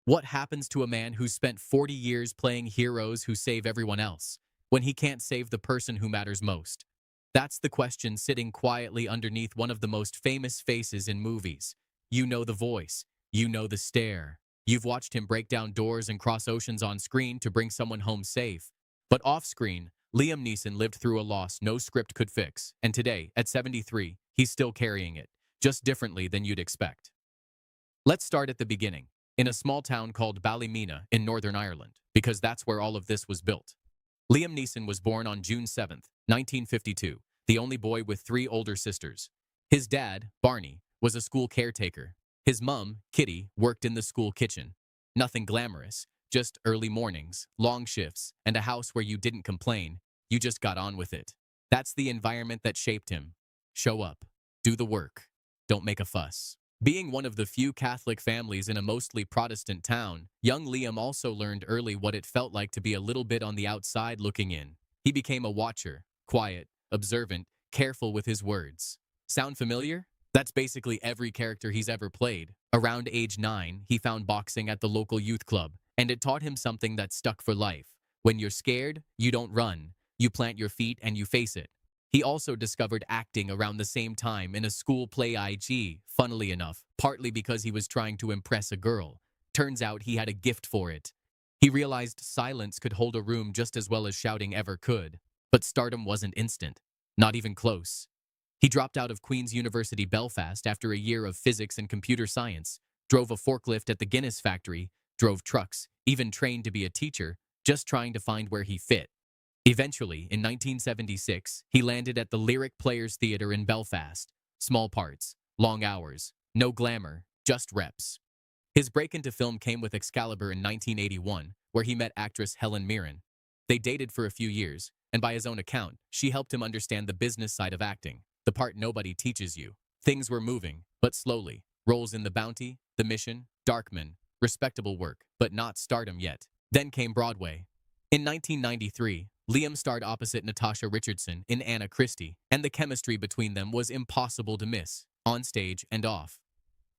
What happens to a man who spent 40 years playing heroes who save everyone else, when he can't save the person who matters most? That's the question sitting quietly underneath one of the most famous faces in movies. You know the voice. You know the stare. You've watched him break down doors and cross oceans on screen to bring someone home safe. But off screen, Liam Neeson lived through a loss no script could fix, and today, at 73, he's still carrying it, just differently than you'd expect. Let's start at the beginning, in a small town called Ballymena in Northern Ireland, because that's where all of this was built. Liam Neeson was born on June 7th, 1952, the only boy with three older sisters. His dad, Barney, was a school caretaker. His mum, Kitty, worked in the school kitchen. Nothing glamorous, just early mornings, long shifts, and a house where you didn't complain, you just got on with it. That's the environment that shaped him. Show up. Do the work. Don't make a fuss. Being one of the few Catholic families in a mostly Protestant town, young Liam also learned early what it felt like to be a little bit on the outside looking in. He became a watcher, quiet, observant, careful with his words. Sound familiar? That's basically every character he's ever played. Around age 9, he found boxing at the local youth club, and it taught him something that stuck for life. When you're scared, you don't run. You plant your feet and you face it. He also discovered acting around the same time in a school play funnily enough, partly because he was trying to impress a girl. Turns out he had a gift for it. He realized silence could hold a room just as well as shouting ever could. But stardom wasn't instant. Not even close. He dropped out of Queen's University Belfast after a year of physics and computer science, drove a forklift at the Guinness factory, drove trucks, even trained to be a teacher, just trying to find where he fit. Eventually, in 1976, he landed at the Lyric Players Theatre in Belfast. Small parts, long hours, no glamour, just reps. His break into film came with Excalibur in 1981, where he met actress Helen Mirren. They dated for a few years, and by his own account, she helped him understand the business side of acting, the part nobody teaches you. Things were moving, but slowly. Roles in The Bounty, The Mission, Darkman, respectable work, but not stardom yet. Then came Broadway. In 1993, Liam starred opposite Natasha Richardson in Anna Christie, and the chemistry between them was impossible to miss, on stage and off.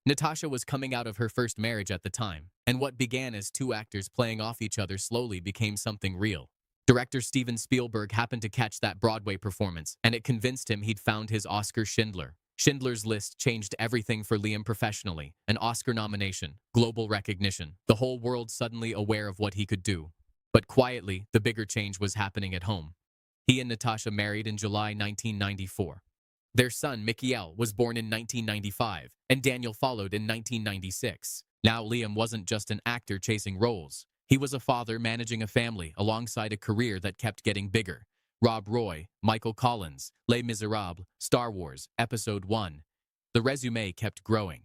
Natasha was coming out of her first marriage at the time, and what began as two actors playing off each other slowly became something real. Director Steven Spielberg happened to catch that Broadway performance, and it convinced him he'd found his Oscar Schindler. Schindler's List changed everything for Liam professionally. An Oscar nomination, global recognition, the whole world suddenly aware of what he could do. But quietly, the bigger change was happening at home. He and Natasha married in July 1994. Their son, Michael, was born in 1995, and Daniel followed in 1996. Now Liam wasn't just an actor chasing roles. He was a father managing a family alongside a career that kept getting bigger. Rob Roy, Michael Collins, Les Miserables, Star Wars, Episode 1. The resume kept growing.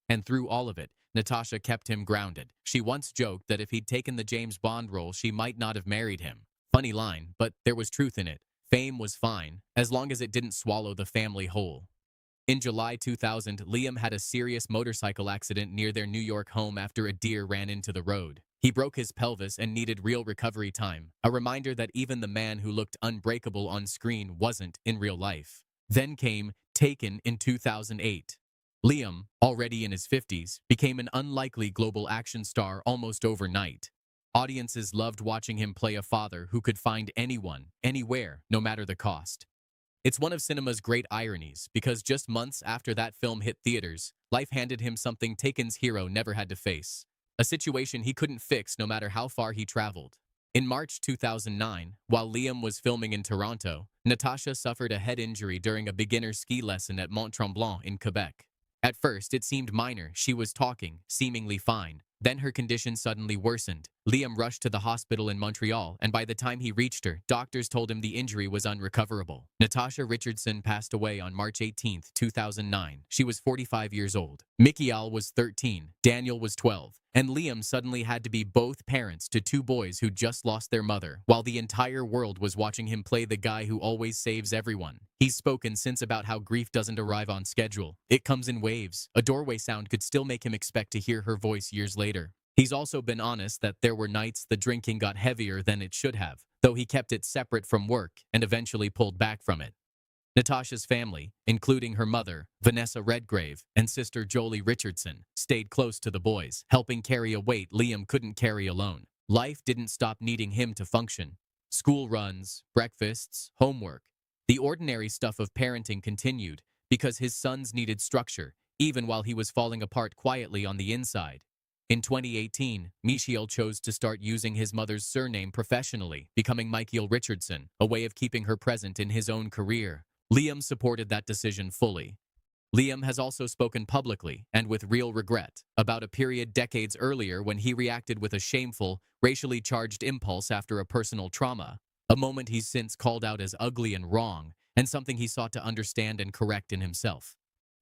And through all of it, Natasha kept him grounded. She once joked that if he'd taken the James Bond role, she might not have married him. Funny line, but there was truth in it. Fame was fine, as long as it didn't swallow the family whole. In July 2000, Liam had a serious motorcycle accident near their New York home after a deer ran into the road. He broke his pelvis and needed real recovery time, a reminder that even the man who looked unbreakable on screen wasn't in real life. Then came Taken in 2008. Liam, already in his 50s, became an unlikely global action star almost overnight. Audiences loved watching him play a father who could find anyone, anywhere, no matter the cost. It's one of cinema's great ironies, because just months after that film hit theaters, life handed him something Taken's hero never had to face. A situation he couldn't fix no matter how far he traveled. In March 2009, while Liam was filming in Toronto, Natasha suffered a head injury during a beginner ski lesson at Mont Tremblant in Quebec. At first, it seemed minor. She was talking, seemingly fine. Then her condition suddenly worsened. Liam rushed to the hospital in Montreal, and by the time he reached her, doctors told him the injury was unrecoverable. Natasha Richardson passed away on March 18, 2009. She was 45 years old. Michael was 13, Daniel was 12, and Liam suddenly had to be both parents to two boys who just lost their mother, while the entire world was watching him play the guy who always saves everyone. He's spoken since about how grief doesn't arrive on schedule. It comes in waves. A doorway sound could still make him expect to hear her voice years later. He's also been honest that there were nights the drinking got heavier than it should have, though he kept it separate from work and eventually pulled back from it. Natasha's family, including her mother, Vanessa Redgrave, and sister Jolie Richardson, stayed close to the boys, helping carry a weight Liam couldn't carry alone. Life didn't stop needing him to function. School runs, breakfasts, homework. The ordinary stuff of parenting continued because his sons needed structure, even while he was falling apart quietly on the inside. In 2018, Michiel chose to start using his mother's surname professionally, becoming Michael Richardson, a way of keeping her present in his own career. Liam supported that decision fully. Liam has also spoken publicly, and with real regret, about a period decades earlier when he reacted with a shameful, racially charged impulse after a personal trauma, a moment he's since called out as ugly and wrong, and something he sought to understand and correct in himself.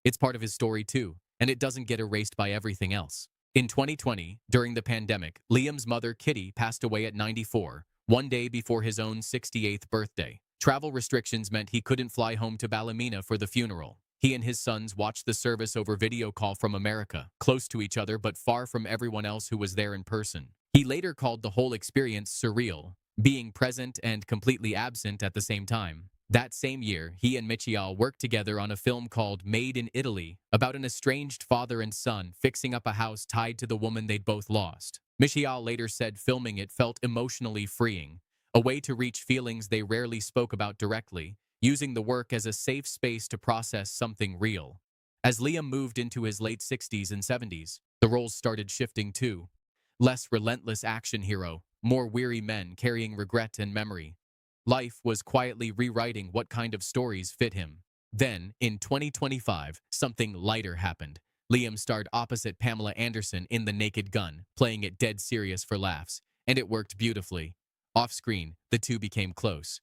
It's part of his story too, and it doesn't get erased by everything else. In 2020, during the pandemic, Liam's mother, Kitty, passed away at 94, one day before his own 68th birthday. Travel restrictions meant he couldn't fly home to Ballymena for the funeral. He and his sons watched the service over video call from America, close to each other but far from everyone else who was there in person. He later called the whole experience surreal, being present and completely absent at the same time. That same year, he and Michiel worked together on a film called Made in Italy about an estranged father and son fixing up a house tied to the woman they'd both lost. Michiel later said filming it felt emotionally freeing, a way to reach feelings they rarely spoke about directly, using the work as a safe space to process something real. As Liam moved into his late 60s and 70s, the roles started shifting too. Less relentless action hero, more weary men carrying regret and memory. Life was quietly rewriting what kind of stories fit him. Then, in 2025, something lighter happened. Liam starred opposite Pamela Anderson in The Naked Gun, playing it dead serious for laughs, and it worked beautifully. Off-screen, the two became close.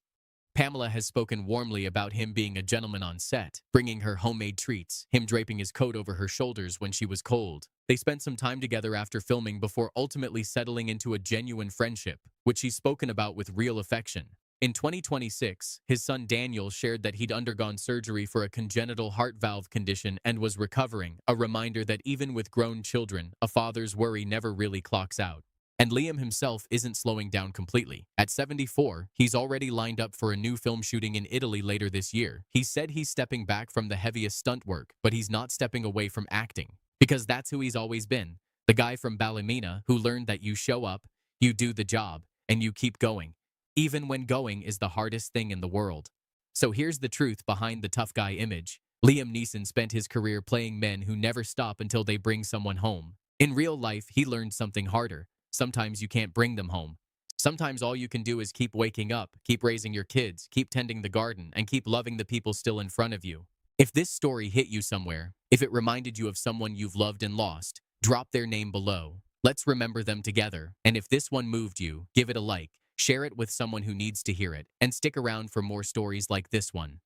Pamela has spoken warmly about him being a gentleman on set, bringing her homemade treats, him draping his coat over her shoulders when she was cold. They spent some time together after filming before ultimately settling into a genuine friendship, which she's spoken about with real affection. In 2026, his son Daniel shared that he'd undergone surgery for a congenital heart valve condition and was recovering, a reminder that even with grown children, a father's worry never really clocks out. And Liam himself isn't slowing down completely. At 74, he's already lined up for a new film shooting in Italy later this year. He said he's stepping back from the heaviest stunt work, but he's not stepping away from acting. Because that's who he's always been. The guy from Ballymena who learned that you show up, you do the job, and you keep going. Even when going is the hardest thing in the world. So here's the truth behind the tough guy image. Liam Neeson spent his career playing men who never stop until they bring someone home. In real life, he learned something harder. Sometimes you can't bring them home. Sometimes all you can do is keep waking up, keep raising your kids, keep tending the garden, and keep loving the people still in front of you. If this story hit you somewhere, if it reminded you of someone you've loved and lost, drop their name below. Let's remember them together. And if this one moved you, give it a like, share it with someone who needs to hear it, and stick around for more stories like this one.